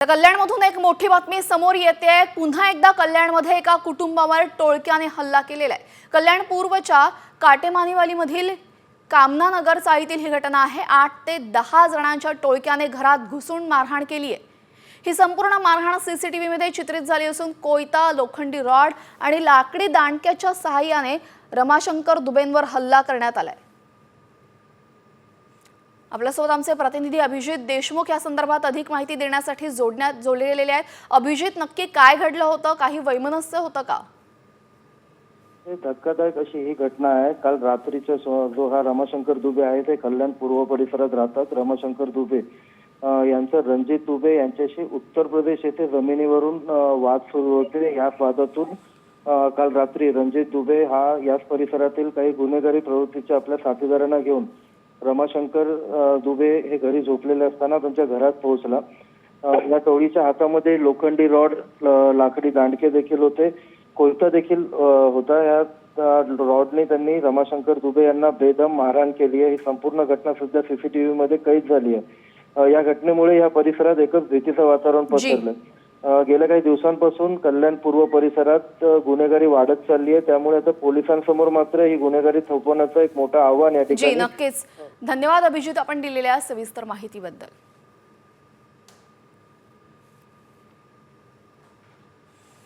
कल्याणमधून एक मोठी बातमी समोर येते। पुन्हा एकदा कल्याणमध्ये एका कुटुंबावर टोळक्याने हल्ला केलेला आहे। कल्याण पूर्वच्या काटेमानीवालीमधील कामना नगर चाळीतील ही घटना आहे। 8 ते 10 जणांच्या टोळक्याने घरात घुसून मारहाण केली आहे। ही संपूर्ण मारहाण सीसीटीव्ही मध्ये चित्रित झाली असून कोयता, लोखंडी रॉड आणि लाकडी दांडक्याच्या सहाय्याने रमाशंकर दुबेंवर हल्ला करण्यात आलाय। आपल्यासोबत आमचे प्रतिनिधी अभिजित देशमुख या संदर्भात अधिक माहिती देण्यासाठी जोडले गेलेले आहेत। अभिजित, नक्की काय घडलं होतं? काही वैमनस्य होतं का? धक्कादायक अशी ही घटना आहे। काल रात्रीचा जो हा रमाशंकर दुबे आहे ते कल्याण पूर्व परिसरात राहतात। रमाशंकर दुबे यांचं रणजित दुबे यांच्याशी उत्तर प्रदेश येथे जमिनीवरून वाद सुरू होते। या वादातून काल रात्री रणजित दुबे हा याच परिसरातील काही गुन्हेगारी प्रवृत्तीच्या आपल्या साथीदारांना घेऊन रमाशंकर दुबे हे घरी झोपलेले असताना त्यांच्या घरात पोहोचला। या टोळीच्या हातामध्ये लोखंडी रॉड, लाकडी दांडके देखील होते, कोयता देखील होता। या रॉडने त्यांनी रमाशंकर दुबे यांना बेदम मारहाण केली आहे। ही संपूर्ण घटना सध्या सीसीटीव्ही मध्ये कैद झाली आहे। या घटनेमुळे या परिसरात एकच भीतीचं वातावरण पसरलं। गेल्या काही दिवसांपासून कल्याण पूर्व परिसरात गुन्हेगारी वाढत चालली आहे। त्यामुळे आता पोलिसांसमोर मात्र ही गुन्हेगारी थोपवण्याचं एक मोठं आव्हान या ठिकाणी। नक्कीच। धन्यवाद अभिजित, आपण दिलेल्या सविस्तर माहितीबद्दल।